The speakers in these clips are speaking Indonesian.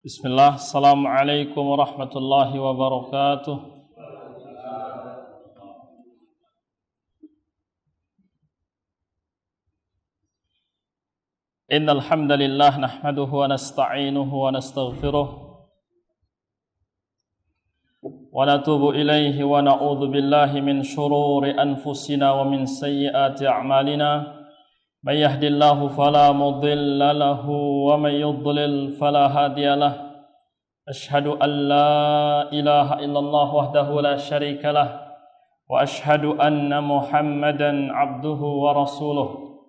Bismillah, Assalamualaikum warahmatullahi wabarakatuh. Innal hamdalillah nahmaduhu wa nasta'inuhu wa nastaghfiruh wa natubu ilaihi wa na'udzu billahi min shururi anfusina wa min sayyiati a'malina. Man yahdihillahu fala mudilla lahu wa man yudlil fala hadiya lahu. Ashhadu an la ilaha illallah wahdahu la syarika lah wa ashhadu anna Muhammadan abduhu wa rasuluh.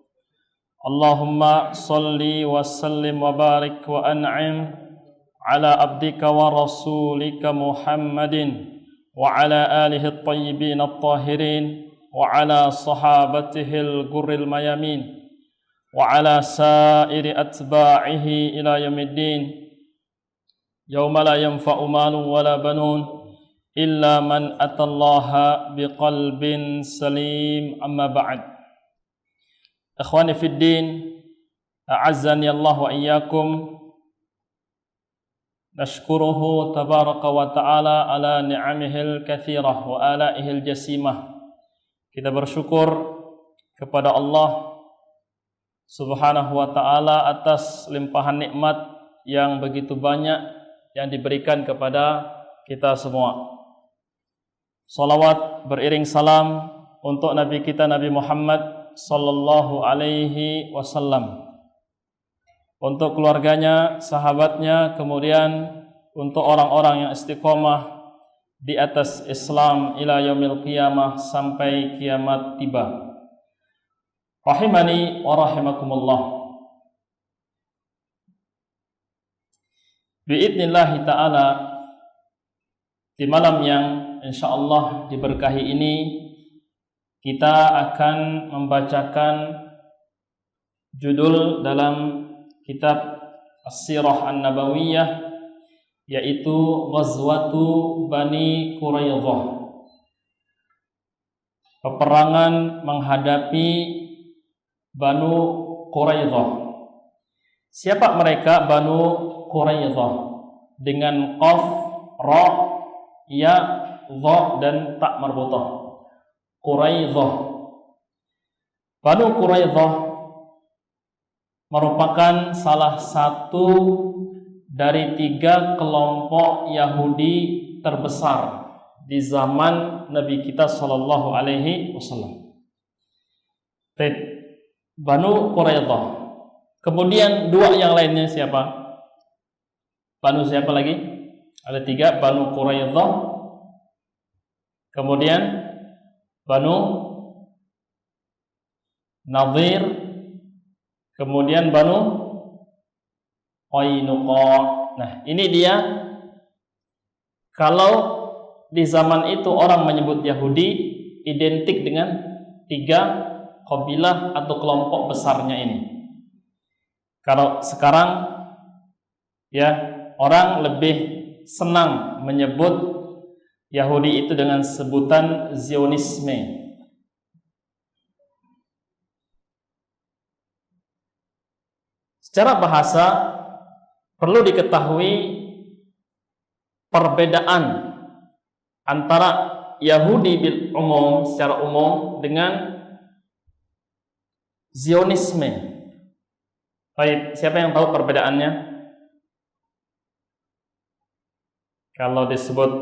Allahumma salli wa sallim wa barik wa an'im ala abdika wa rasulika Muhammadin wa ala alihi at-tayyibin at-tahirin wa ala sahabatihi al-ghurril mayamin wa ala sairi atba'ihi ila yaumiddin yauma la yanfa'u malun wala banun illa man atallaha biqalbin salim. Amma ba'd. Ikhwani fid din, a'azzani Allah wa iyyakum. Nashkuruhu tabaraka wa ta'ala ala ni'amihil katsirah wa alaihil jasimah. Kita bersyukur kepada Allah Subhanahu wa ta'ala atas limpahan nikmat yang begitu banyak yang diberikan kepada kita semua. Salawat beriring salam untuk Nabi kita Nabi Muhammad sallallahu alaihi wasallam, untuk keluarganya, sahabatnya, kemudian untuk orang-orang yang istiqomah di atas Islam ila yaumil qiyamah, sampai kiamat tiba. Rahimani wa rahimakumullah. Biidnillahi ta'ala, di malam yang insyaallah diberkahi ini, kita akan membacakan judul dalam kitab As-Sirah An-Nabawiyah, yaitu Ghazwatu Bani Quraidah, peperangan menghadapi Banu Quraidah. Siapa mereka Banu Quraidah? Dengan qaf, ra, ya, dha dan ta marbutah. Quraidah. Banu Quraidah merupakan salah satu dari 3 kelompok Yahudi terbesar di zaman Nabi kita sallallahu alaihi wasallam. Banu Quraidah. Kemudian 2 yang lainnya siapa? Banu siapa lagi? Ada 3, Banu Quraidah, kemudian Banu Nadhir, kemudian Banu Qainuqa. Nah, ini dia. Kalau di zaman itu orang menyebut Yahudi identik dengan 3 kabilah atau kelompok besarnya ini. Kalau sekarang ya, orang lebih senang menyebut Yahudi itu dengan sebutan Zionisme. Secara bahasa perlu diketahui perbedaan antara Yahudi bil umum, secara umum, dengan Zionisme. Baik, siapa yang tahu perbedaannya? Kalau disebut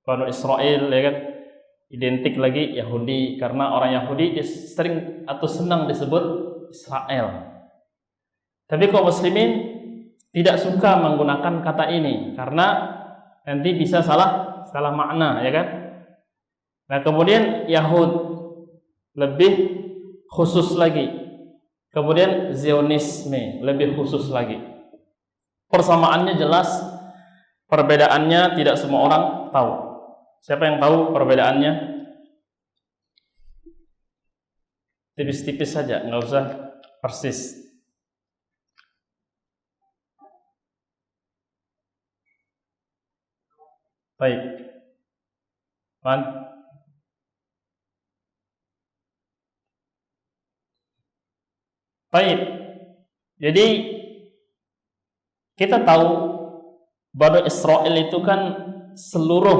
Banu Israel, ya kan, identik lagi Yahudi, karena orang Yahudi sering atau senang disebut Israel. Tapi kaum muslimin tidak suka menggunakan kata ini karena nanti bisa salah makna, ya kan? Nah, kemudian Yahud lebih khusus lagi. Kemudian Zionisme lebih khusus lagi. Persamaannya jelas, perbedaannya tidak semua orang tahu. Siapa yang tahu perbedaannya? Tipis-tipis saja, nggak usah persis. Baik. Man? Baik. Jadi kita tahu Bani Israel itu kan seluruh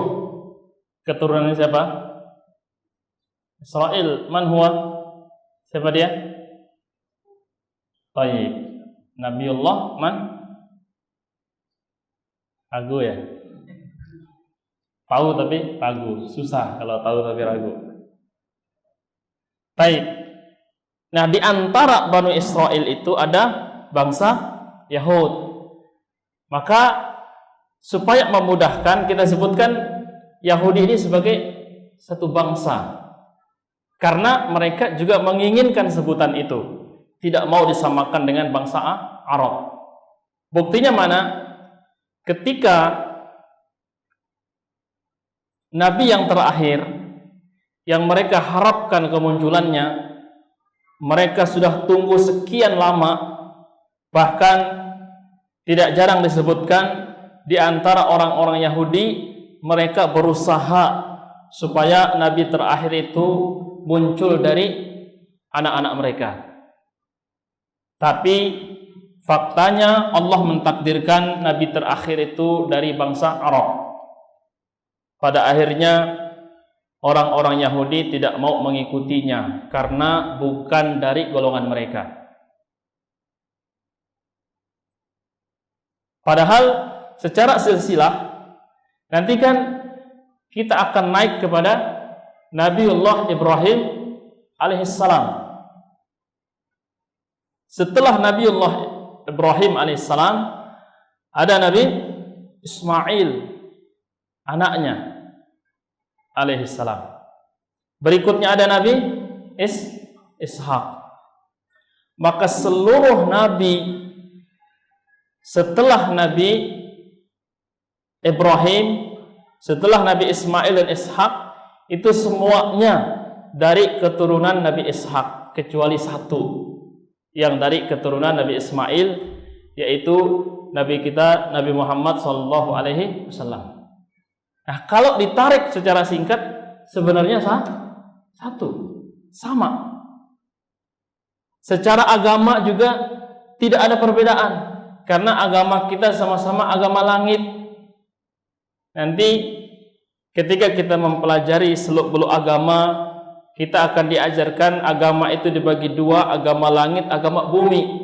keturunan siapa? Israel. Man huwa? Siapa dia? Taib. Nabiullah man? Ragu ya? Tahu tapi ragu. Susah kalau tahu tapi ragu. Taib. Nah, di antara Bani Israel itu ada bangsa Yahud. Maka supaya memudahkan kita sebutkan Yahudi ini sebagai satu bangsa. Karena mereka juga menginginkan sebutan itu. Tidak mau disamakan dengan bangsa Arab. Buktinya mana? Ketika Nabi yang terakhir yang mereka harapkan kemunculannya, mereka sudah tunggu sekian lama, bahkan tidak jarang disebutkan di antara orang-orang Yahudi mereka berusaha supaya Nabi terakhir itu muncul dari anak-anak mereka. Tapi faktanya Allah mentakdirkan Nabi terakhir itu dari bangsa Arab. Pada akhirnya orang-orang Yahudi tidak mau mengikutinya karena bukan dari golongan mereka. Padahal secara silsilah nanti kan kita akan naik kepada Nabiullah Ibrahim alaihissalam. Setelah Nabiullah Ibrahim alaihissalam ada Nabi Ismail anaknya alaihissalam. Berikutnya ada Nabi Ishak. Maka seluruh nabi setelah Nabi Ibrahim, setelah Nabi Ismail dan Ishak itu semuanya dari keturunan Nabi Ishak kecuali satu yang dari keturunan Nabi Ismail, yaitu Nabi kita Nabi Muhammad sallallahu alaihi wasallam. Nah, kalau ditarik secara singkat sebenarnya satu, sama. Secara agama juga tidak ada perbedaan karena agama kita sama-sama agama langit. Nanti ketika kita mempelajari seluk-beluk agama, kita akan diajarkan agama itu dibagi dua, agama langit, agama bumi.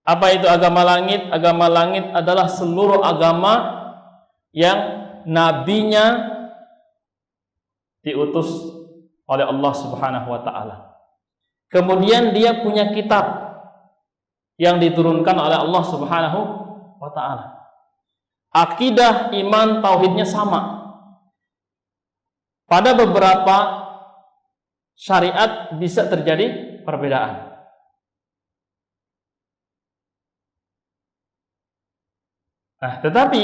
Apa itu agama langit? Agama langit adalah seluruh agama yang nabinya diutus oleh Allah Subhanahu wa taala. Kemudian dia punya kitab yang diturunkan oleh Allah Subhanahu wa taala. Akidah, iman, tauhidnya sama. Pada beberapa syariat bisa terjadi perbedaan. Nah, tetapi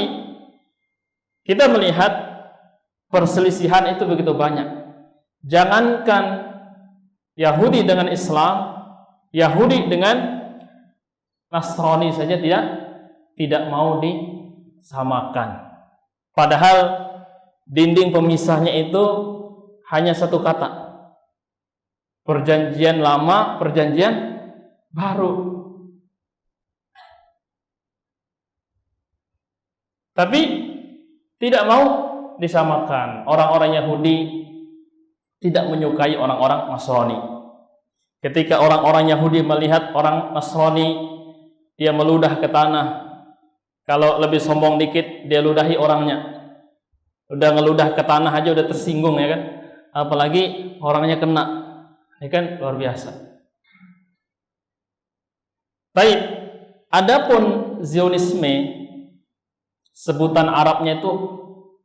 kita melihat perselisihan itu begitu banyak. Jangankan Yahudi dengan Islam, Yahudi dengan Nasrani saja tidak mau disamakan. Padahal dinding pemisahnya itu hanya satu kata. Perjanjian lama, perjanjian baru. Tapi tidak mau disamakan. Orang-orang Yahudi tidak menyukai orang-orang Nasrani. Ketika orang-orang Yahudi melihat orang Nasrani, dia meludah ke tanah. Kalau lebih sombong dikit, dia ludahi orangnya. Udah ngeludah ke tanah aja udah tersinggung, ya kan? Apalagi orangnya kena. Ini kan luar biasa. Baik, adapun Zionisme, sebutan Arabnya itu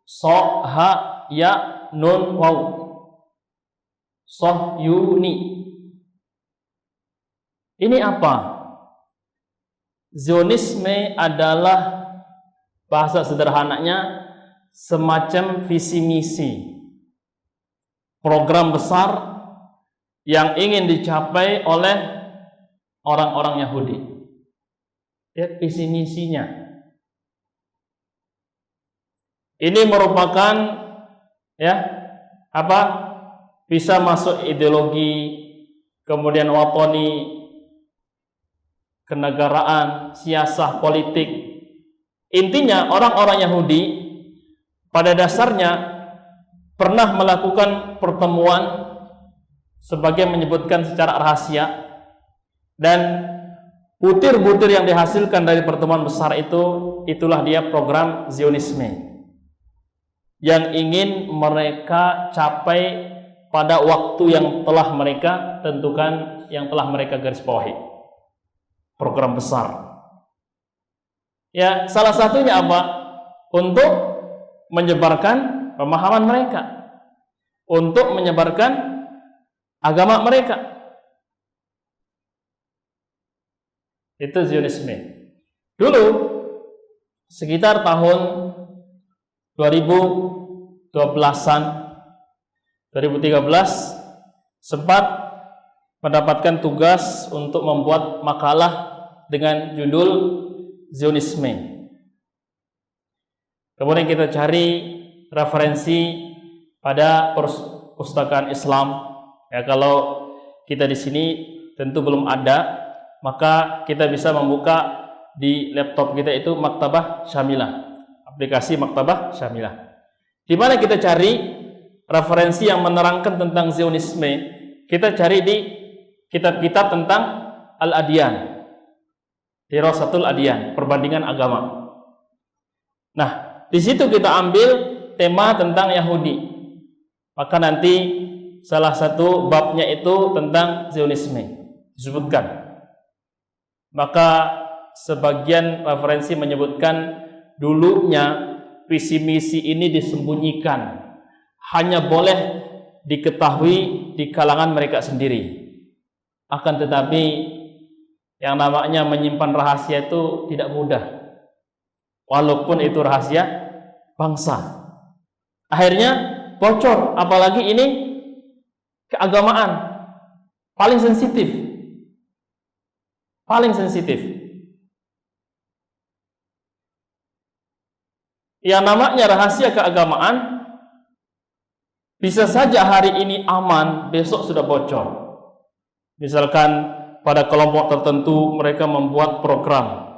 so, ha, ya, nun, waw. Sohyuni. Ini apa? Zionisme adalah bahasa sederhananya semacam visi misi, program besar yang ingin dicapai oleh orang-orang Yahudi. Lihat visi misinya. Ini merupakan bisa masuk ideologi, kemudian watoni, kenegaraan, siasah politik. Intinya orang-orang Yahudi pada dasarnya pernah melakukan pertemuan sebagai menyebutkan secara rahasia, dan butir-butir yang dihasilkan dari pertemuan besar itulah dia program Zionisme yang ingin mereka capai pada waktu yang telah mereka tentukan, yang telah mereka garis bawahi. Program besar. Ya, salah satunya apa? Untuk menyebarkan pemahaman mereka, untuk menyebarkan agama mereka. Itu Zionisme. Dulu sekitar tahun 2012-an, 2013 sempat mendapatkan tugas untuk membuat makalah dengan judul Zionisme. Kemudian kita cari referensi pada perpustakaan Islam. Ya, kalau kita di sini tentu belum ada, maka kita bisa membuka di laptop kita itu Maktabah Syamilah, aplikasi Maktabah Syamilah, di mana kita cari referensi yang menerangkan tentang Zionisme. Kita cari di kitab-kitab tentang Al-Adyan, Dirasatul Adyan, perbandingan agama. Nah, di situ kita ambil tema tentang Yahudi. Maka nanti salah satu babnya itu tentang Zionisme disebutkan. Maka sebagian referensi menyebutkan dulunya visi misi ini disembunyikan, hanya boleh diketahui di kalangan mereka sendiri. Akan tetapi yang namanya menyimpan rahasia itu tidak mudah, walaupun itu rahasia bangsa. Akhirnya bocor, apalagi ini keagamaan, paling sensitif. Yang namanya rahasia keagamaan bisa saja hari ini aman, besok sudah bocor. Misalkan pada kelompok tertentu mereka membuat program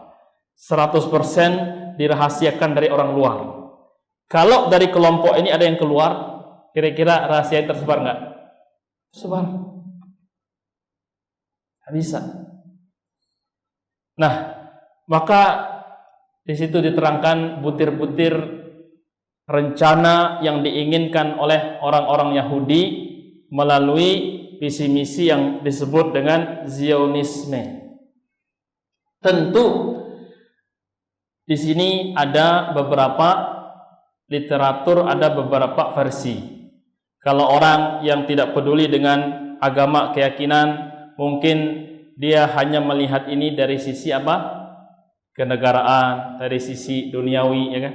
100% dirahasiakan dari orang luar. Kalau dari kelompok ini ada yang keluar, kira-kira rahasia yang tersebar nggak? Tersebar. Nggak bisa. Nah, maka di situ diterangkan butir-butir rencana yang diinginkan oleh orang-orang Yahudi melalui visi misi yang disebut dengan Zionisme. Tentu di sini ada beberapa literatur, ada beberapa versi. Kalau orang yang tidak peduli dengan agama, keyakinan, mungkin dia hanya melihat ini dari sisi apa? Kenegaraan, dari sisi duniawi, ya kan?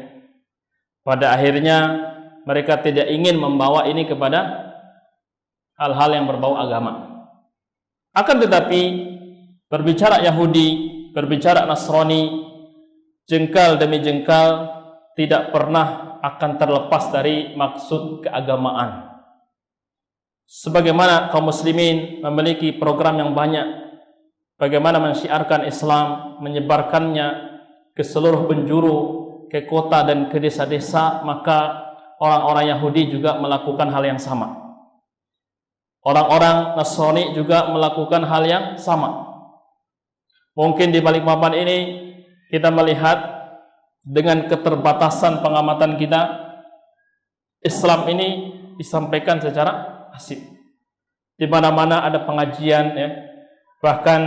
Pada akhirnya mereka tidak ingin membawa ini kepada hal-hal yang berbau agama. Akan tetapi berbicara Yahudi, berbicara Nasrani, jengkal demi jengkal tidak pernah akan terlepas dari maksud keagamaan. Sebagaimana kaum muslimin memiliki program yang banyak, bagaimana mensyiarkan Islam, menyebarkannya ke seluruh penjuru, ke kota dan ke desa-desa, maka orang-orang Yahudi juga melakukan hal yang sama. Orang-orang Nasrani juga melakukan hal yang sama. Mungkin di Balikpapan ini kita melihat dengan keterbatasan pengamatan kita, Islam ini disampaikan secara masif. Di mana-mana ada pengajian, ya. Bahkan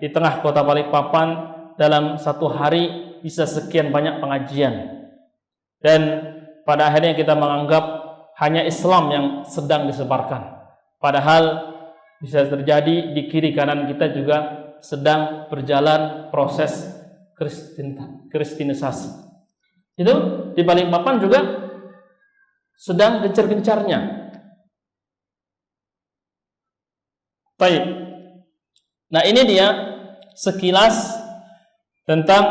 di tengah kota Balikpapan dalam satu hari bisa sekian banyak pengajian. Dan pada akhirnya kita menganggap hanya Islam yang sedang disebarkan. Padahal bisa terjadi di kiri kanan kita juga sedang berjalan proses kristenisasi. Itu di Balikpapan juga sedang gencar-gencarnya. Baik. Nah, ini dia sekilas tentang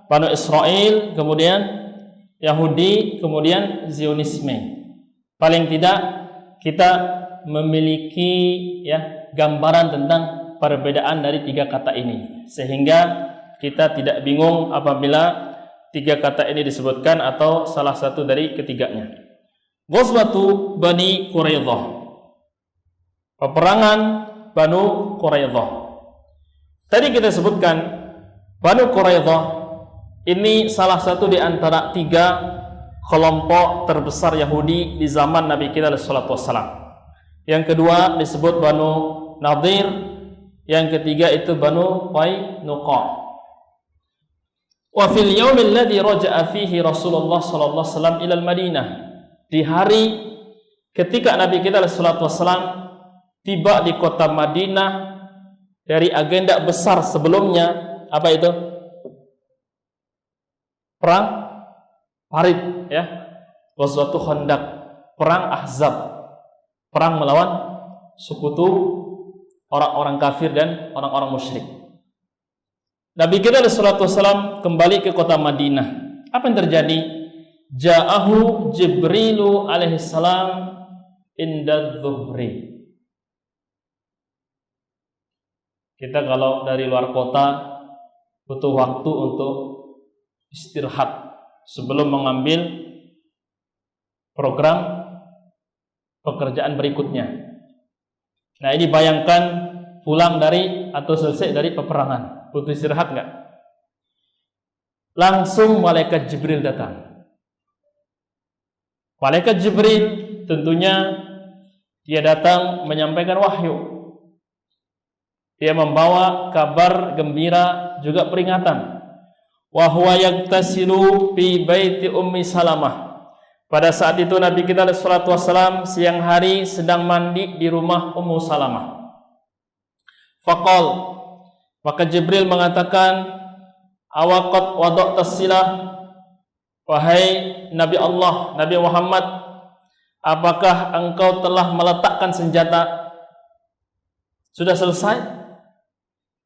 Bani Israel, kemudian Yahudi, kemudian Zionisme. Paling tidak kita memiliki, ya, gambaran tentang perbedaan dari tiga kata ini, sehingga kita tidak bingung apabila tiga kata ini disebutkan atau salah satu dari ketiganya. Ghazwatu Bani Quraidah, peperangan Banu Quraidah. Tadi kita sebutkan Banu Quraidah ini salah satu di antara tiga kelompok terbesar Yahudi di zaman Nabi kita sallallahu alaihi wasallam. Yang kedua disebut Banu Nadir, yang ketiga itu Banu Qainuqa. Wa fil yaumil ladzi raja'a fihi Rasulullah sallallahu alaihi wasallam ila al-Madinah, di hari ketika Nabi kita sallallahu alaihi wasallam tiba di kota Madinah dari agenda besar sebelumnya, apa itu? Perang Parit, ya. Ghazwatul Khandaq, perang Ahzab, perang melawan sekutu orang-orang kafir dan orang-orang musyrik. Nabi kita sallallahu alaihi wasallam kembali ke kota Madinah. Apa yang terjadi? Ja'ahu Jibrilu alaihi salam inda dhuhri. Kita kalau dari luar kota butuh waktu untuk istirahat sebelum mengambil program pekerjaan berikutnya. Nah, ini bayangkan pulang dari atau selesai dari peperangan, butuh istirahat enggak? Langsung malaikat Jibril datang. Malaikat Jibril tentunya dia datang menyampaikan wahyu. Dia membawa kabar gembira juga peringatan. Wa huwa yaktasilu fi baiti Ummi Salamah. Pada saat itu Nabi kita sallallahu alaihi wasallam siang hari sedang mandi di rumah Ummu Salamah. Faqal, maka Jibril mengatakan, awaqat wada'ta silah, wahai Nabi Allah, Nabi Muhammad, apakah engkau telah meletakkan senjata? Sudah selesai?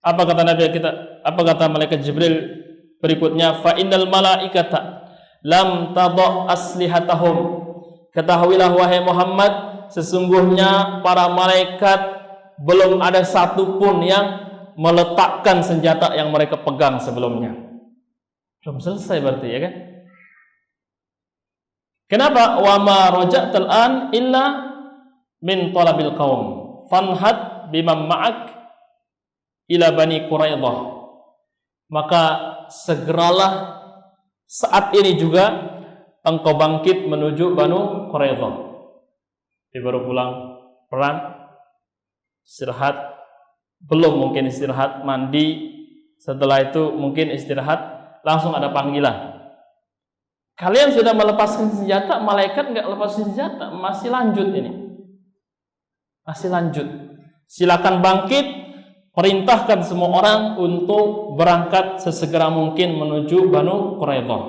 Apa kata Nabi kita? Apa kata malaikat Jibril berikutnya? Fa innal malaikata lam tadha aslihatahum. Ketahuilah wahai Muhammad, sesungguhnya para malaikat belum ada satupun yang meletakkan senjata yang mereka pegang sebelumnya. Belum selesai berarti, ya kan? Kenapa? Wa ma raja'tal an illa min talabil qaum fanhad bimam ma'ak ila Bani Quraidah. Maka segeralah saat ini juga engkau bangkit menuju Banu Quraidah. Dia baru pulang perang, istirahat, belum mungkin istirahat, mandi, setelah itu mungkin istirahat, langsung ada panggilan. Kalian sudah melepaskan senjata, malaikat enggak lepaskan senjata, masih lanjut ini. Masih lanjut. Silakan bangkit, perintahkan semua orang untuk berangkat sesegera mungkin menuju Banu Quraidah.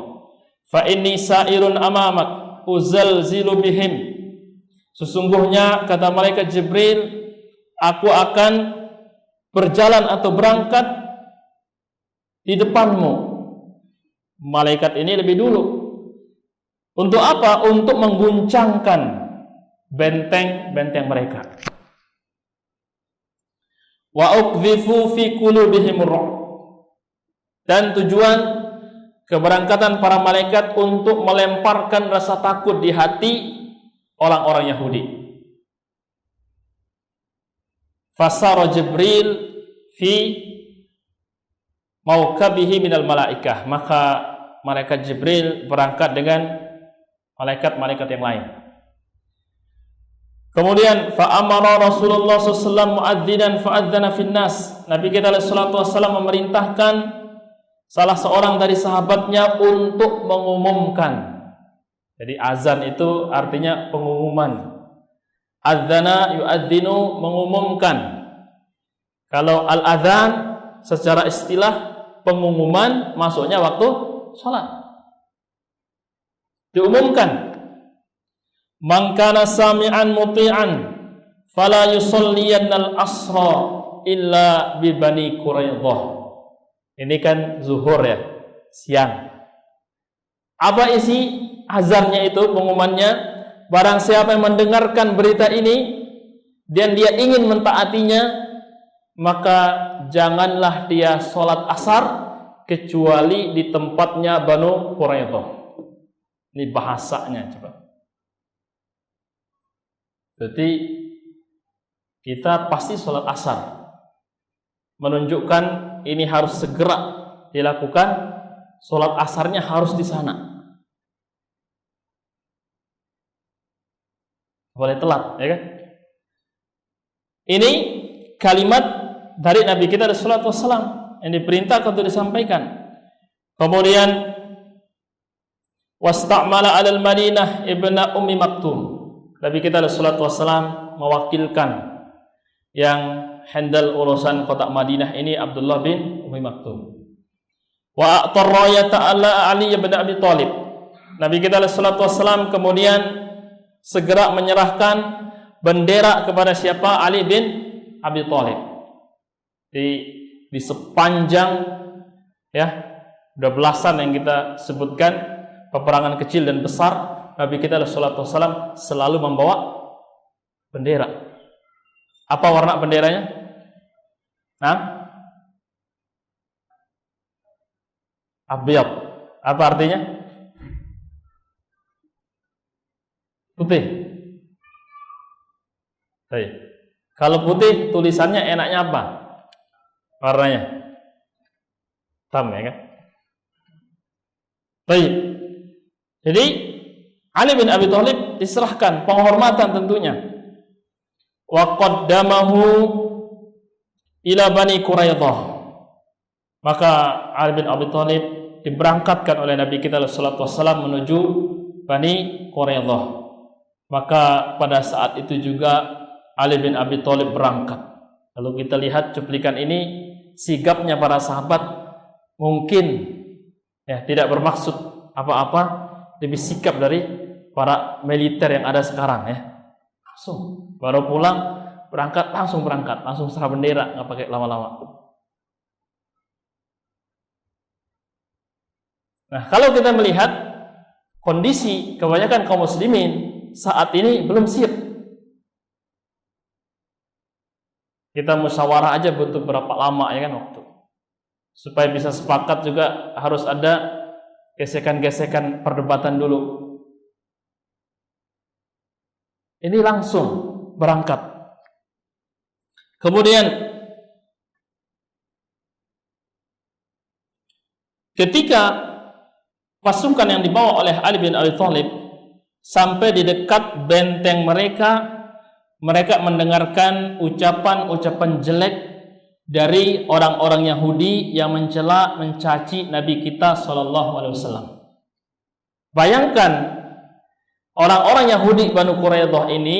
Fa inni sa'irun amamak uzalzilu bihim. Sesungguhnya kata malaikat Jibril, aku akan berjalan atau berangkat di depanmu. Malaikat ini lebih dulu. Untuk apa? Untuk mengguncangkan benteng-benteng mereka. Wa uqdhifu fi qulubihim ar-ru'b. Dan tujuan keberangkatan para malaikat untuk melemparkan rasa takut di hati orang-orang Yahudi. Fasara Jibril fi maukabihi minal malaikah. Maka malaikat Jibril berangkat dengan malaikat-malaikat yang lain. Kemudian fa'amara Rasulullah SAW mu'adzinan fa'adzana finnas. Nabi kita sallallahu alaihi wasallam memerintahkan salah seorang dari sahabatnya untuk mengumumkan. Jadi azan itu artinya pengumuman. Adzana yu'adzinu, mengumumkan. Kalau al-adzan secara istilah pengumuman masuknya waktu salat. Diumumkan. Man kana sami'an muti'an fala yusalliyannal asra illa bi Bani Quraidah. Ini kan zuhur ya, siang. Apa isi azannya itu, pengumumannya? Barang siapa yang mendengarkan berita ini dan dia ingin mentaatinya, maka janganlah dia sholat asar kecuali di tempatnya Banu Quraidah. Ini bahasanya coba. Berarti kita pasti sholat asar, menunjukkan ini harus segera dilakukan. Sholat asarnya harus di sana. Boleh telat, ya kan? Ini kalimat dari Nabi kita sallallahu alaihi wasallam yang diperintahkan untuk disampaikan. Kemudian wasta'mala 'alal Madinah ibna Ummi Maktum. Nabi kita sallallahu alaihi wasallam mewakilkan yang handle urusan kota Madinah ini Abdullah bin Ummi Maktum. Wa a'tar rayata ala Ali bin Abi Thalib. Nabi kita sallallahu alaihi wasallam kemudian segera menyerahkan bendera kepada siapa? Ali bin Abi Thalib. Di sepanjang ya, udah belasan yang kita sebutkan peperangan kecil dan besar, Nabi kita sallallahu alaihi wasallam selalu membawa bendera. Apa warna benderanya? Abyad. Apa artinya? Putih. Baik. Kalau putih tulisannya enaknya apa? Warnanya hitam, ya kan? Baik. Jadi Ali bin Abi Thalib diserahkan penghormatan tentunya. Wa qaddamahu ila Bani Quraidah. Maka Ali bin Abi Thalib diberangkatkan oleh Nabi kita sallallahu alaihi wasallam menuju Bani Quraidah. Maka pada saat itu juga Ali bin Abi Thalib berangkat. Lalu kita lihat cuplikan ini, sigapnya para sahabat mungkin ya tidak bermaksud apa-apa, lebih sikap dari para militer yang ada sekarang ya. Langsung baru pulang berangkat, langsung serah bendera, nggak pakai lama-lama. Nah, kalau kita melihat kondisi kebanyakan kaum muslimin saat ini belum siap. Kita musyawarah aja butuh berapa lama ya kan waktu. Supaya bisa sepakat juga harus ada gesekan-gesekan perdebatan dulu. Ini langsung berangkat. Kemudian ketika pasukan yang dibawa oleh Ali bin Abi Thalib sampai di dekat benteng mereka, mereka mendengarkan ucapan-ucapan jelek dari orang-orang Yahudi yang mencela, mencaci Nabi kita sallallahu alaihi wasallam. Bayangkan orang-orang Yahudi Banu Quraidah ini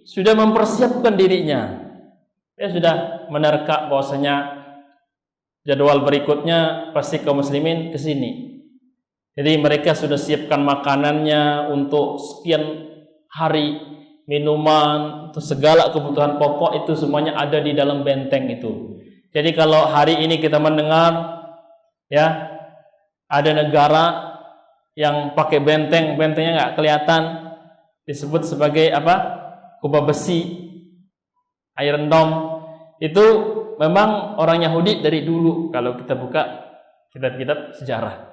sudah mempersiapkan dirinya. Dia sudah menerka bahwasanya jadwal berikutnya pasti kaum muslimin ke sini. Jadi mereka sudah siapkan makanannya untuk sekian hari, minuman, untuk segala kebutuhan pokok itu semuanya ada di dalam benteng itu. Jadi kalau hari ini kita mendengar ya ada negara yang pakai benteng, bentengnya nggak kelihatan, disebut sebagai apa? Kubah besi, Iron Dome. Itu memang orang Yahudi dari dulu kalau kita buka kitab-kitab sejarah.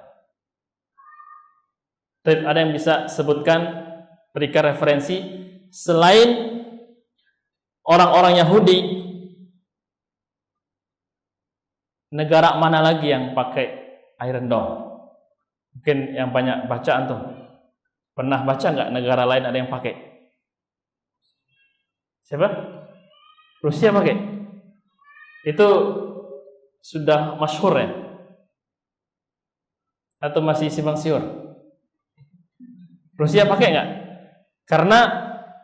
Ada yang bisa sebutkan, berikan referensi selain orang-orang Yahudi, negara mana lagi yang pakai Iron Dome? Mungkin yang banyak bacaan tuh. Pernah baca nggak negara lain ada yang pakai? Siapa? Rusia pakai. Itu sudah masyhur ya? Atau masih simpang siur? Rusia pakai nggak? Karena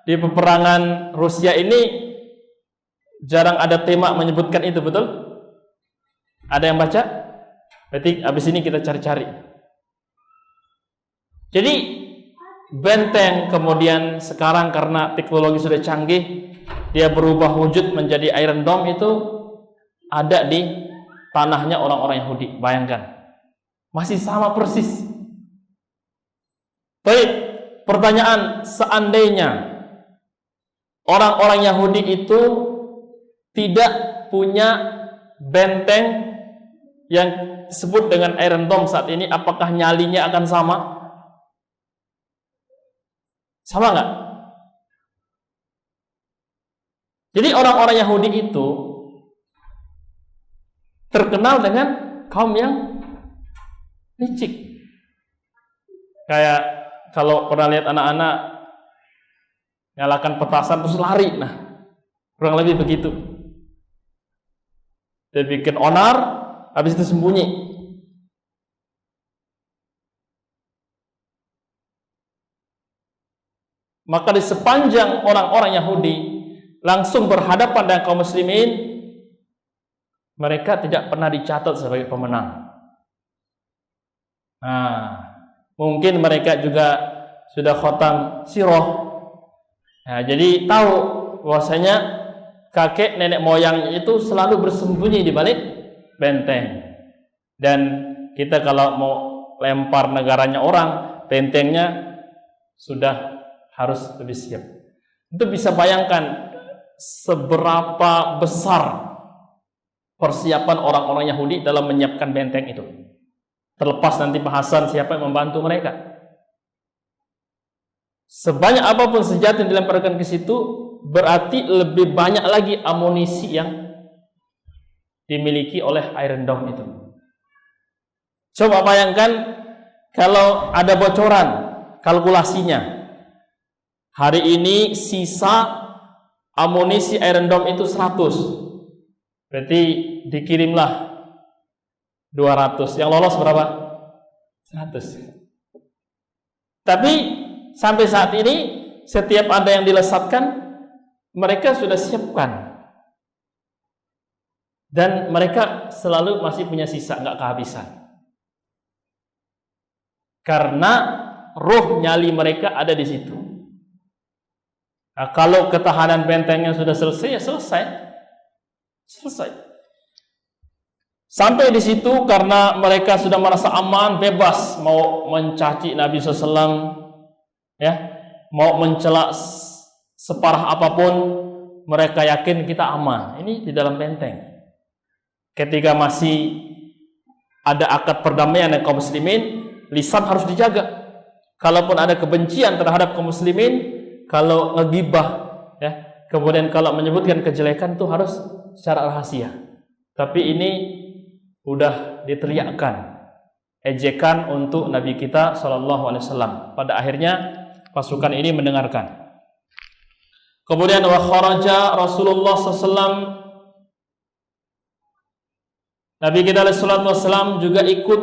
di peperangan Rusia ini jarang ada tema menyebutkan itu, betul? Ada yang baca? Berarti habis ini kita cari-cari. Jadi benteng kemudian sekarang karena teknologi sudah canggih, dia berubah wujud menjadi Iron Dome itu ada di tanahnya orang-orang Yahudi. Bayangkan, masih sama persis. Baik. Pertanyaan, seandainya orang-orang Yahudi itu tidak punya benteng yang disebut dengan Iron Dome saat ini, apakah nyalinya akan sama? Sama nggak? Jadi orang-orang Yahudi itu terkenal dengan kaum yang licik. Kayak kalau pernah lihat anak-anak nyalakan petasan terus lari, nah kurang lebih begitu. Dia bikin onar, habis itu sembunyi. Maka di sepanjang orang-orang Yahudi langsung berhadapan dengan kaum muslimin, mereka tidak pernah dicatat sebagai pemenang. Nah, mungkin mereka juga sudah khatam sirah. Nah, jadi tahu bahwasanya kakek nenek moyang itu selalu bersembunyi di balik benteng. Dan kita kalau mau lempar negaranya orang, bentengnya sudah harus lebih siap. Itu bisa bayangkan seberapa besar persiapan orang-orang Yahudi dalam menyiapkan benteng itu. Terlepas nanti bahasan siapa yang membantu mereka. Sebanyak apapun senjata yang dilemparkan ke situ, berarti lebih banyak lagi amunisi yang dimiliki oleh Iron Dome itu. Coba bayangkan kalau ada bocoran kalkulasinya. Hari ini sisa amunisi Iron Dome itu 100. Berarti dikirimlah 200. Yang lolos berapa? 100. Tapi sampai saat ini setiap ada yang dilesatkan, mereka sudah siapkan. Dan mereka selalu masih punya sisa, nggak kehabisan. Karena roh nyali mereka ada di situ. Nah, kalau ketahanan bentengnya sudah selesai, ya selesai. Sampai di situ karena mereka sudah merasa aman, bebas mau mencaci Nabi SAW, ya, mau mencela separah apapun, mereka yakin kita aman. Ini di dalam benteng. Ketika masih ada akad perdamaian dengan kaum muslimin, lisan harus dijaga. Kalaupun ada kebencian terhadap kaum muslimin, kalau ngegibah, ya, kemudian kalau menyebutkan kejelekan itu harus secara rahasia. Tapi ini udah diteriakkan ejekan untuk Nabi kita SAW. Pada akhirnya pasukan ini mendengarkan. Kemudian wa kharaja Rasulullah SAW, Nabi kita SAW juga ikut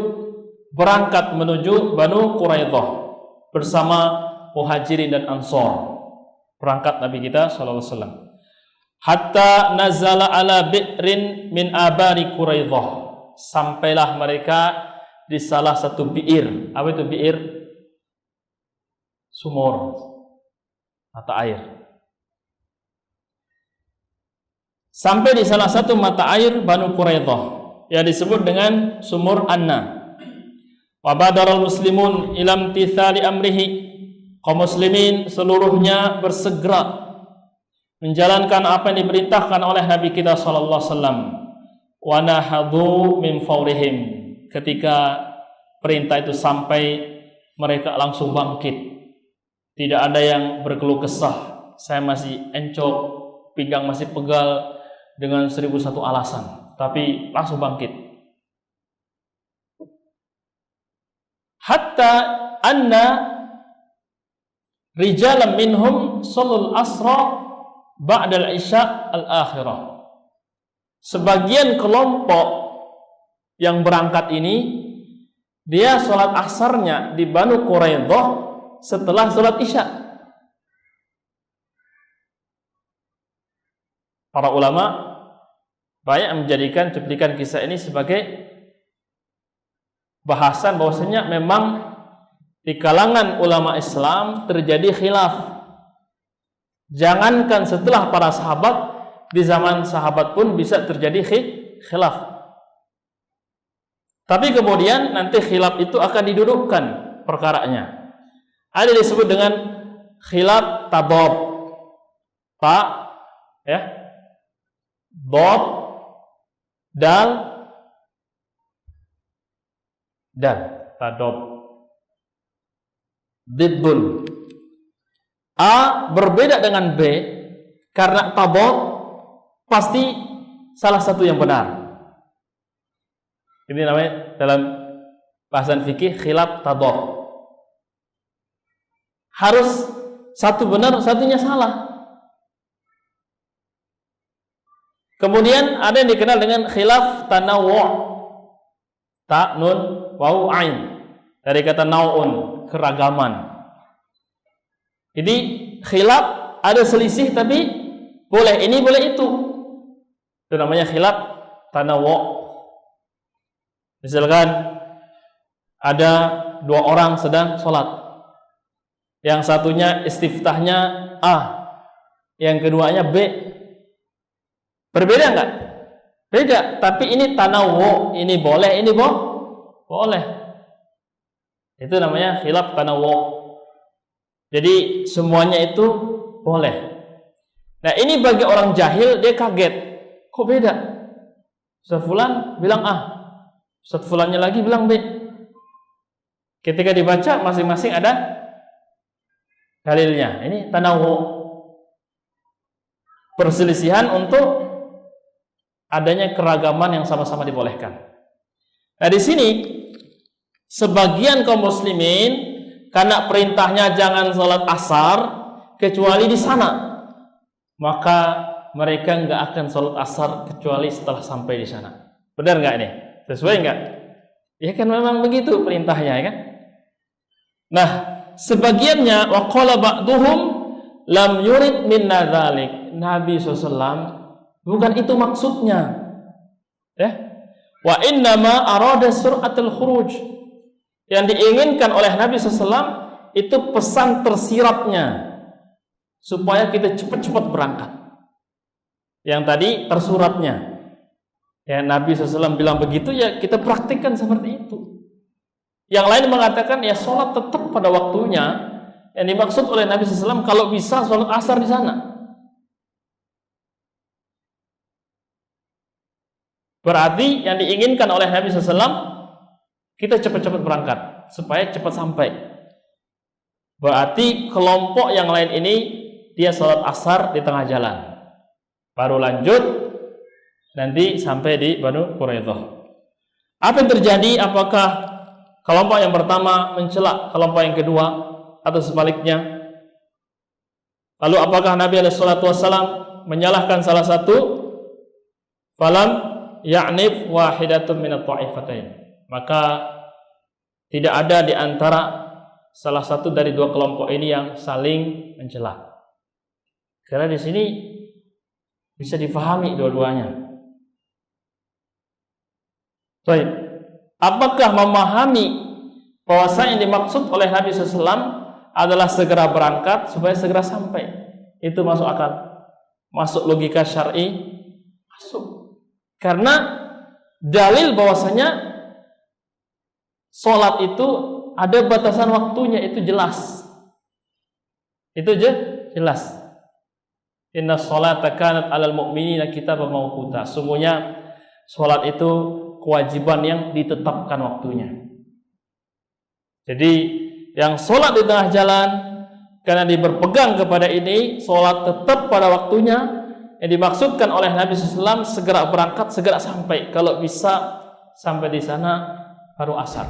berangkat menuju Banu Quraidah bersama Muhajirin dan Ansor. Berangkat Nabi kita SAW. Hatta nazala ala bi'rin min abari Quraidah. Sampailah mereka di salah satu bi'ir. Apa itu bi'ir? Sumur, mata air. Sampai di salah satu mata air Banu Quraidah yang disebut dengan Sumur Anna. Wa badaral muslimun ilam tithali amrihi. Kaum muslimin seluruhnya bersegera menjalankan apa yang diperintahkan oleh Nabi kita sallallahu alaihi wasallam. Wa nahadu min fawrihim. Ketika perintah itu sampai, mereka langsung bangkit. Tidak ada yang berkeluh kesah. Saya masih encok, pinggang masih pegal dengan 1001 alasan, tapi langsung bangkit. Hatta anna rijalan minhum salul asra ba'dal isya al-akhirah. Sebagian kelompok yang berangkat ini, dia sholat asarnya di Banu Quraidah setelah sholat isya. Para ulama banyak menjadikan cuplikan kisah ini sebagai bahasan bahwasanya memang di kalangan ulama Islam terjadi khilaf. Jangankan setelah para sahabat, di zaman sahabat pun bisa terjadi khilaf. Tapi kemudian nanti khilaf itu akan didudukkan perkaranya. Ada disebut dengan khilaf tadob. Ya. Dob, dal, dan tadad. Diddun. A berbeda dengan B karena tadad pasti salah satu yang benar. Ini namanya dalam bahasan fikih khilaf tadad. Harus satu benar, satunya salah. Kemudian ada yang dikenal dengan khilaf tanawwu'. Ta, nun, waw, ain. Dari kata nau'un, keragaman. Jadi khilaf ada selisih tapi boleh ini, boleh itu. Itu namanya khilaf tanawwu'. Misalkan ada dua orang sedang sholat. Yang satunya istiftahnya A, yang keduanya B. Berbeda enggak? Beda, tapi ini tanawwu', ini boleh, ini boleh. Itu namanya khilaf tanawwu'. Jadi semuanya itu boleh. Nah, ini bagi orang jahil dia kaget. Kok beda? Ustaz fulan bilang A, Ustaz fulannya lagi bilang B. Ketika dibaca masing-masing ada dalilnya. Ini tanawwu'. Perselisihan untuk adanya keragaman yang sama-sama dibolehkan. Nah, di sini sebagian kaum muslimin karena perintahnya jangan sholat asar kecuali di sana, maka mereka nggak akan sholat asar kecuali setelah sampai di sana. Benar nggak ini? Sesuai nggak? Ya kan memang begitu perintahnya, ya kan? Nah, sebagiannya waqala ba'duhum lam yurid minna dzalik. Nabi SAW bukan itu maksudnya. Ya. Wa innama arada sur'atul khuruj. Yang diinginkan oleh Nabi SAW itu pesan tersiratnya supaya kita cepat-cepat berangkat. Yang tadi tersuratnya. Ya, Nabi SAW bilang begitu, ya kita praktikkan seperti itu. Yang lain mengatakan ya sholat tetap pada waktunya. Yang dimaksud oleh Nabi SAW kalau bisa sholat asar di sana. Berarti yang diinginkan oleh Nabi SAW kita cepat-cepat berangkat supaya cepat sampai. Berarti kelompok yang lain ini dia sholat asar di tengah jalan, baru lanjut nanti sampai di Banu Quraidah. Apa yang terjadi? Apakah kelompok yang pertama mencela kelompok yang kedua atau sebaliknya? Lalu apakah Nabi SAW menyalahkan salah satu? Falam ya'nif wahidatun minat ta'ifatain. Maka tidak ada di antara salah satu dari dua kelompok ini yang saling mencela. Karena di sini bisa difahami dua-duanya. Baik. Apakah memahami bahwa yang dimaksud oleh Nabi SAW adalah segera berangkat supaya segera sampai? Itu masuk akal. Masuk logika syar'i? Masuk. Karena dalil bahwasanya sholat itu ada batasan waktunya, itu jelas. Itu jelas. Inna sholata kanat 'alal mu'minina kitaban mawquta. Sungguhnya sholat itu kewajiban yang ditetapkan waktunya. Jadi yang sholat di tengah jalan karena dia berpegang kepada ini, sholat tetap pada waktunya. Yang dimaksudkan oleh Nabi SAW segera berangkat, segera sampai. Kalau bisa sampai di sana baru asar.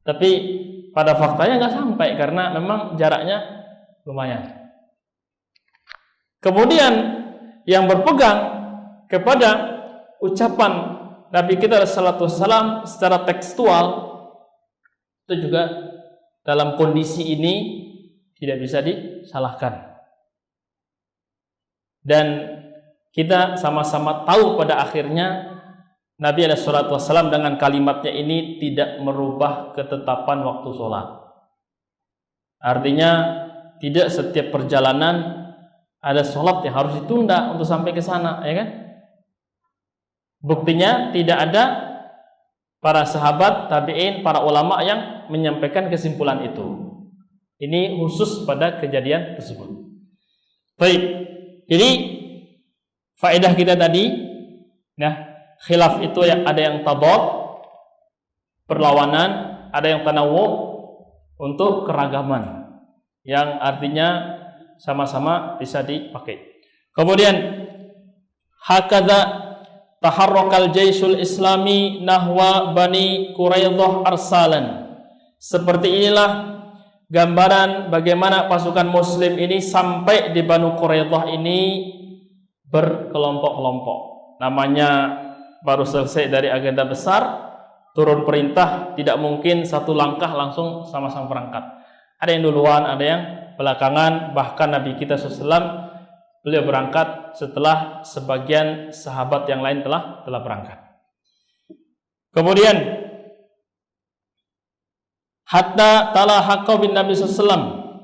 Tapi pada faktanya nggak sampai karena memang jaraknya lumayan. Kemudian yang berpegang kepada ucapan Nabi kita SAW secara tekstual itu juga dalam kondisi ini tidak bisa disalahkan. Dan kita sama-sama tahu pada akhirnya Nabi SAW dengan kalimatnya ini tidak merubah ketetapan waktu sholat. Artinya tidak setiap perjalanan ada sholat yang harus ditunda untuk sampai ke sana, ya kan? Buktinya tidak ada para sahabat, tabi'in, para ulama yang menyampaikan kesimpulan itu. Ini khusus pada kejadian tersebut. Baik, jadi faedah kita tadi, nah, khilaf itu yang ada yang tadad, perlawanan, ada yang tanawwu untuk keragaman, yang artinya sama-sama bisa dipakai. Kemudian hakadza taharrakal jaisul islami nahwa bani Quraidah arsalan. Seperti inilah gambaran bagaimana pasukan muslim ini sampai di Banu Quraidah ini berkelompok-kelompok. Namanya baru selesai dari agenda besar, turun perintah, tidak mungkin satu langkah langsung sama-sama berangkat. Ada yang duluan, ada yang belakangan. Bahkan Nabi kita SAW beliau berangkat setelah sebagian sahabat yang lain telah berangkat. Kemudian hatta talahaqa bin Nabi SAW,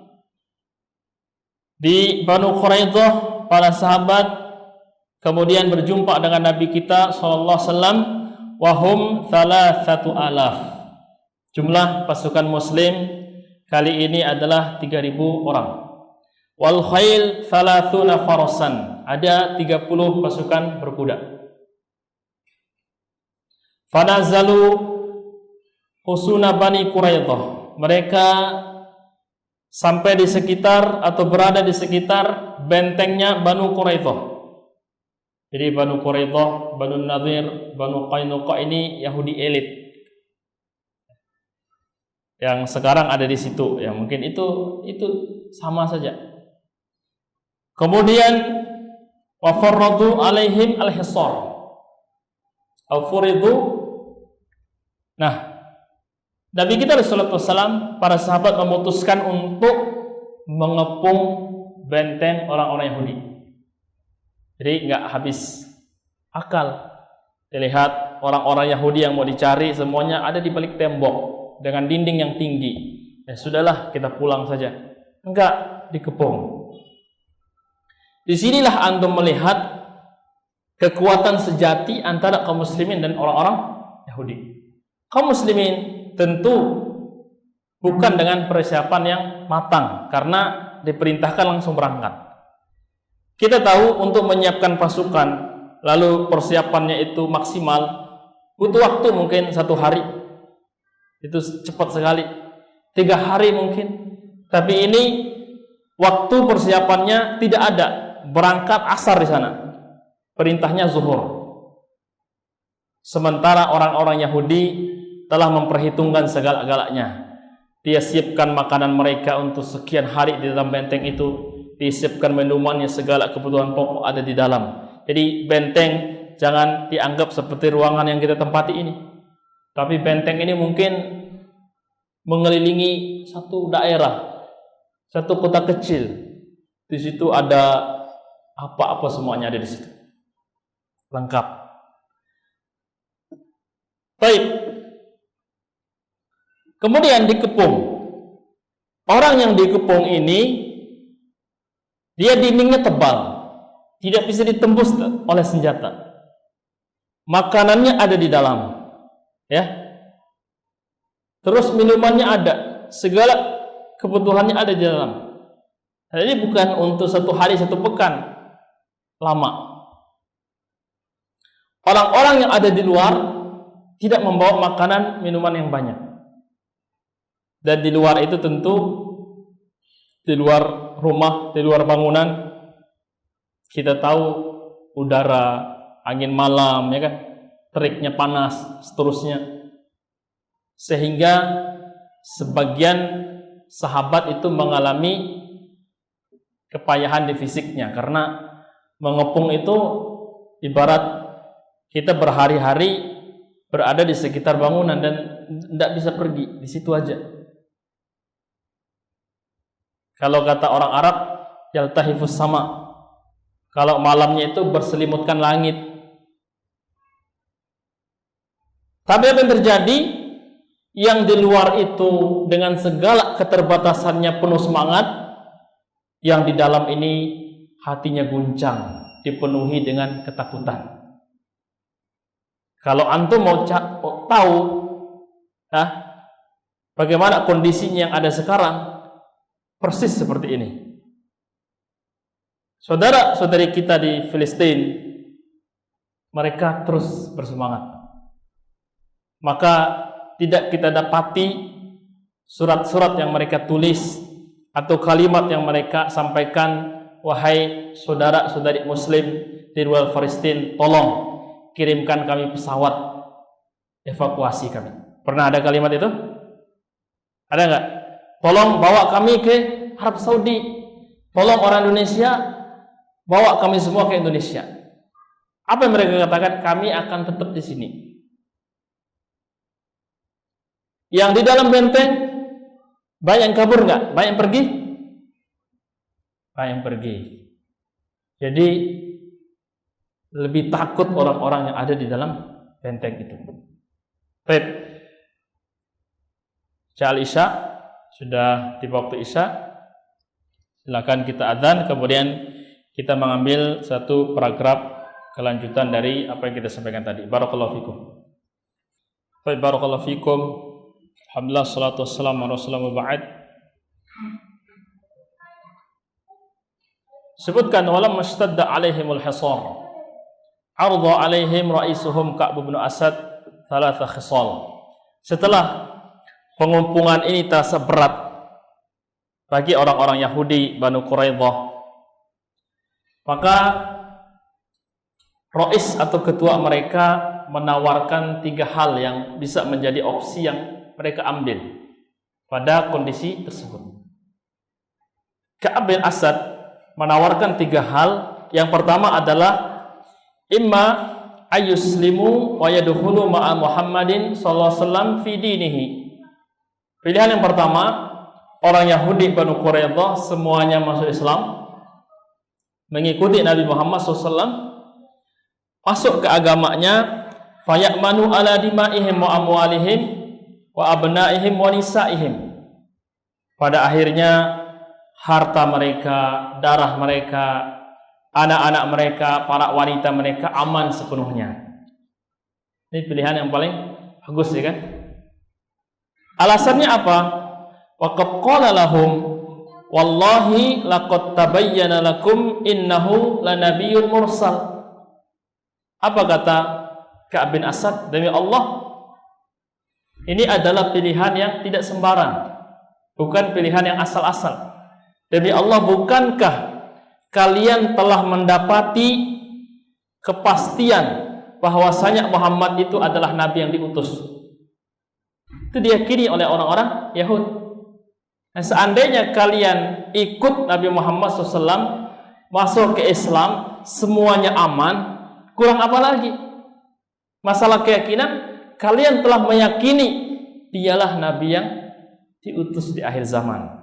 di Banu Quraidah para sahabat kemudian berjumpa dengan Nabi kita SAW, wahum 3,000. Jumlah pasukan muslim kali ini adalah 3.000 orang. Wal khail 30 farasan, ada 30 pasukan berkuda. Fanazalu husuna Bani Quraidah, mereka sampai di sekitar atau berada di sekitar bentengnya Banu Quraidah. Jadi Banu Quraidah, Banu Nadir, Banu Qainuqa ini Yahudi elit yang sekarang ada di situ. Ya mungkin itu sama saja. Kemudian wa farradu alaihim al-hisar, al-furidu. Nah, Nabi kita sallallahu alaihi wasallam, para sahabat memutuskan untuk mengepung benteng orang-orang Yahudi. Jadi nggak habis akal. Dilihat orang-orang Yahudi yang mau dicari semuanya ada di balik tembok dengan dinding yang tinggi. Ya sudahlah, kita pulang saja. Enggak, dikepung. Disinilah antum melihat kekuatan sejati antara kaum muslimin dan orang-orang Yahudi. Kaum muslimin tentu bukan dengan persiapan yang matang, karena diperintahkan langsung berangkat. Kita tahu untuk menyiapkan pasukan, lalu persiapannya itu maksimal, butuh waktu mungkin 1 hari. Itu cepat sekali. 3 hari mungkin. Tapi ini waktu persiapannya tidak ada. Berangkat asar di sana. Perintahnya zuhur. Sementara orang-orang Yahudi telah memperhitungkan segala-galanya. Dia siapkan makanan mereka untuk sekian hari di dalam benteng itu. Disiapkan minumannya, segala kebutuhan pokok ada di dalam. Jadi benteng jangan dianggap seperti ruangan yang kita tempati ini. Tapi benteng ini mungkin mengelilingi satu daerah, satu kota kecil. Di situ ada apa-apa, semuanya ada di situ. Lengkap. Baik. Kemudian dikepung. Orang yang dikepung ini dia dindingnya tebal, tidak bisa ditembus oleh senjata. Makanannya ada di dalam, ya. Terus minumannya ada, segala kebutuhannya ada di dalam. Jadi bukan untuk 1 hari 1 pekan, lama. Orang-orang yang ada di luar tidak membawa makanan minuman yang banyak. Dan di luar itu tentu di luar rumah, di luar bangunan, kita tahu udara, angin malam, ya kan, teriknya panas, seterusnya. Sehingga sebagian sahabat itu mengalami kepayahan di fisiknya, karena mengepung itu ibarat kita berhari-hari berada di sekitar bangunan dan tidak bisa pergi, di situ aja. Kalau kata orang Arab, yaltahifus sama. Kalau malamnya itu berselimutkan langit. Tapi apa yang terjadi? Yang di luar itu dengan segala keterbatasannya penuh semangat, yang di dalam ini hatinya guncang, dipenuhi dengan ketakutan. Kalau antum mau tahu bagaimana kondisinya yang ada sekarang, persis seperti ini. Saudara-saudari kita di Filistin, mereka terus bersemangat. Maka tidak kita dapati surat-surat yang mereka tulis atau kalimat yang mereka sampaikan, wahai saudara-saudari muslim di luar Palestina, tolong kirimkan kami pesawat evakuasi kami. Pernah ada kalimat itu? Ada enggak? Tolong bawa kami ke Arab Saudi. Tolong orang Indonesia bawa kami semua ke Indonesia. Apa yang mereka katakan? Kami akan tetap di sini. Yang di dalam benteng banyak yang kabur enggak? Banyak yang pergi? Banyak yang pergi. Jadi lebih takut orang-orang yang ada di dalam benteng itu. Baik. Isya sudah di waktu Isya. Silakan kita adzan, kemudian kita mengambil satu paragraf kelanjutan dari apa yang kita sampaikan tadi. Barakallahu fikum. Baik, barakallahu fikum. Alhamdulillah, salatu wassalamu ala Rasulillah wa ba'd. Sebutkan walam mastadda alaihimul hisar. Arda alaihim raisuhum Ka'b bin Asad thalatha khisal. Setelah pengumpulan ini terasa berat bagi orang-orang Yahudi Banu Quraidah, maka Rais atau ketua mereka menawarkan 3 hal yang bisa menjadi opsi yang mereka ambil pada kondisi tersebut. Ka'b bin Asad menawarkan 3 hal. Yang pertama adalah imma ayyuslimu wa yadkhulu ma'a Muhammadin sallallahu alaihi wasallam fi dinihi. Pilihan yang pertama, orang Yahudi Banu Quraidah semuanya masuk Islam, mengikuti Nabi Muhammad SAW, masuk ke agamanya, fayamanu ala dimaihim wa amwalihim wa abnaihim wa nisaihim. Pada akhirnya harta mereka, darah mereka, anak-anak mereka, para wanita mereka aman sepenuhnya. Ini pilihan yang paling bagus, ya kan? Alasannya apa? Waqad qala lahum wallahi laqad tabayyana lakum innahu lanabiyyun mursal. Apa kata Ka'b bin Asad? Demi Allah, ini adalah pilihan yang tidak sembarang, bukan pilihan yang asal-asal. Demi Allah, bukankah kalian telah mendapati kepastian bahwasanya Muhammad itu adalah nabi yang diutus? Itu diyakini oleh orang-orang Yahudi. Nah, seandainya kalian ikut Nabi Muhammad SAW, masuk ke Islam, semuanya aman, kurang apa lagi? Masalah keyakinan, kalian telah meyakini dialah Nabi yang diutus di akhir zaman.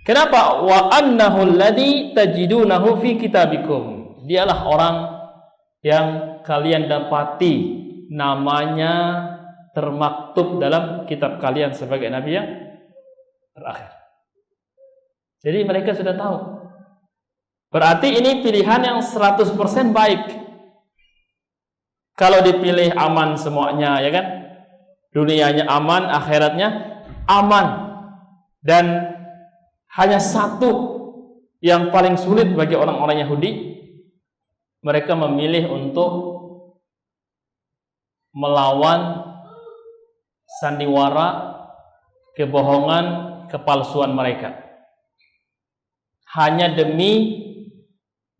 Kenapa? Wa annahu alladhi tajidunahu fi kitabikum. Dialah orang yang kalian dapati namanya termaktub dalam kitab kalian sebagai nabi yang terakhir. Jadi mereka sudah tahu. Berarti ini pilihan yang 100% baik. Kalau dipilih aman semuanya, ya kan? Dunianya aman, akhiratnya aman. Dan hanya satu yang paling sulit bagi orang-orang Yahudi, mereka memilih untuk melawan sandiwara, kebohongan, kepalsuan mereka, hanya demi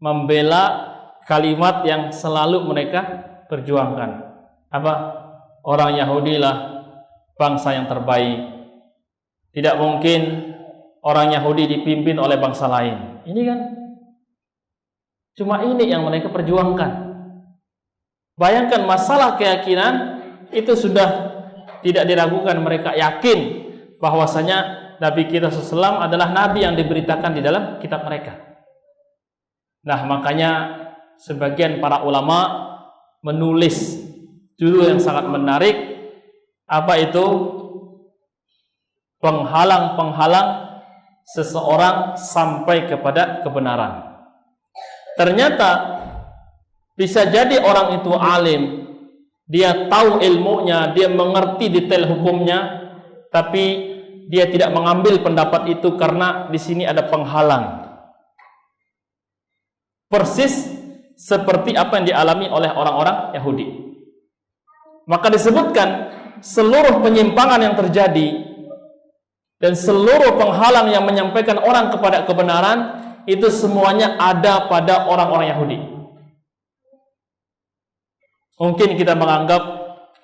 membela kalimat yang selalu mereka perjuangkan. Apa? Orang Yahudi lah bangsa yang terbaik. Tidak mungkin orang Yahudi dipimpin oleh bangsa lain. Ini kan cuma ini yang mereka perjuangkan. Bayangkan, masalah keyakinan itu sudah tidak diragukan, mereka yakin bahwasanya Nabi kita SAW adalah Nabi yang diberitakan di dalam kitab mereka. Nah, makanya sebagian para ulama menulis judul yang sangat menarik. Apa itu? Penghalang-penghalang seseorang sampai kepada kebenaran. Ternyata bisa jadi orang itu alim, dia tahu ilmunya, dia mengerti detail hukumnya, tapi dia tidak mengambil pendapat itu karena di sini ada penghalang. Persis seperti apa yang dialami oleh orang-orang Yahudi. Maka disebutkan seluruh penyimpangan yang terjadi dan seluruh penghalang yang menyampaikan orang kepada kebenaran itu semuanya ada pada orang-orang Yahudi. Mungkin kita menganggap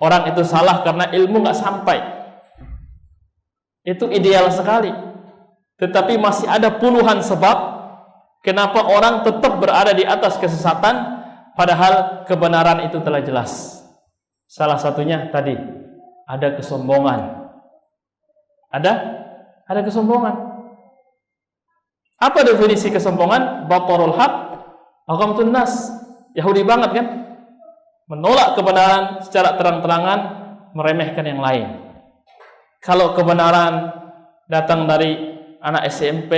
orang itu salah karena ilmu nggak sampai. Itu ideal sekali. Tetapi masih ada puluhan sebab kenapa orang tetap berada di atas kesesatan padahal kebenaran itu telah jelas. Salah satunya tadi ada kesombongan. Ada kesombongan. Apa definisi kesombongan? Batarul haq aghamtun nas. Yahudi banget kan? Menolak kebenaran secara terang-terangan, meremehkan yang lain. Kalau kebenaran datang dari anak SMP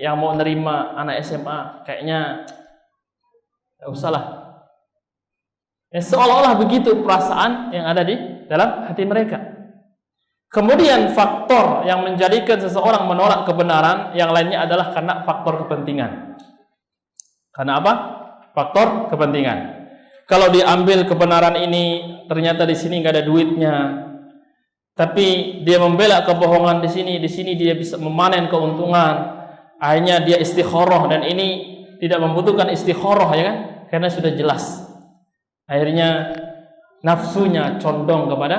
yang mau nerima anak SMA, kayaknya enggak usahlah. Seolah-olah begitu perasaan yang ada di dalam hati mereka. Kemudian faktor yang menjadikan seseorang menolak kebenaran yang lainnya adalah karena faktor kepentingan. Karena apa? Faktor kepentingan. Kalau diambil kebenaran ini, ternyata di sini nggak ada duitnya. Tapi dia membela kebohongan di sini dia bisa memanen keuntungan. Akhirnya dia istikharah, dan ini tidak membutuhkan istikharah, ya kan? Karena sudah jelas. Akhirnya nafsunya condong kepada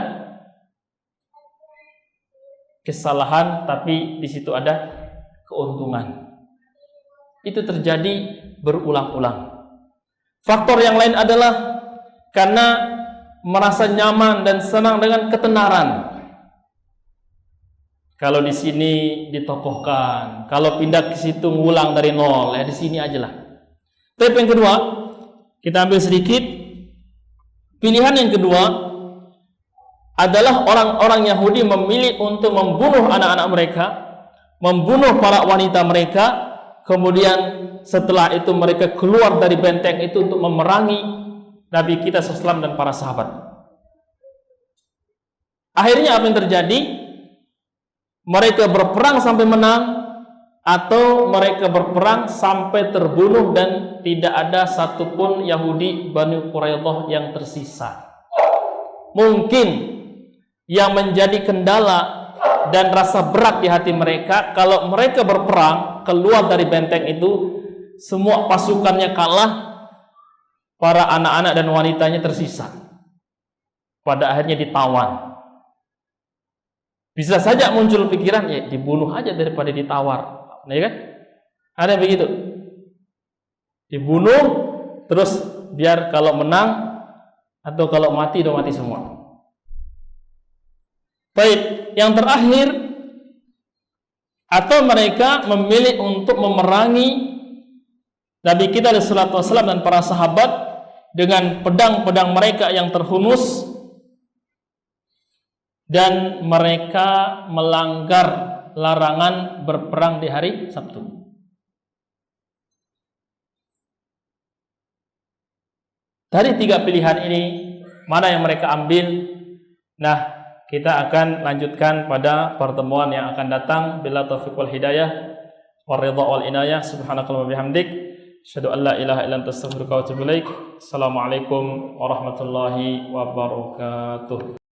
kesalahan, tapi di situ ada keuntungan. Itu terjadi berulang-ulang. Faktor yang lain adalah karena merasa nyaman dan senang dengan ketenaran. Kalau di sini ditokohkan, kalau pindah ke situ ngulang dari nol, ya di sini aja lah. Tapi yang kedua, kita ambil sedikit. Pilihan yang kedua adalah orang-orang Yahudi memilih untuk membunuh anak-anak mereka, membunuh para wanita mereka, kemudian setelah itu mereka keluar dari benteng itu untuk memerangi Nabi kita SAW dan para sahabat. Akhirnya apa yang terjadi? Mereka berperang sampai menang, atau mereka berperang sampai terbunuh dan tidak ada satupun Yahudi Bani Quraidah yang tersisa. Mungkin yang menjadi kendala dan rasa berat di hati mereka, kalau mereka berperang keluar dari benteng itu, semua pasukannya kalah, para anak-anak dan wanitanya tersisa. Pada akhirnya ditawan. Bisa saja muncul pikiran, ya dibunuh aja daripada ditawar, ya kan? Ada begitu. Dibunuh, terus biar kalau menang atau kalau mati, udah mati semua. Baik, yang terakhir, atau mereka memilih untuk memerangi Nabi kita sallallahu alaihi wasallam dan para sahabat dengan pedang-pedang mereka yang terhunus, dan mereka melanggar larangan berperang di hari Sabtu. Dari tiga pilihan ini, mana yang mereka ambil? Nah, kita akan lanjutkan pada pertemuan yang akan datang. Bila taufiq wal hidayah wal ridha wal inayah. Subhanakallahumma bihamdik, asyhadu an la ilaha illa anta astaghfiruka wa atubu ilaik. Assalamualaikum warahmatullahi wabarakatuh.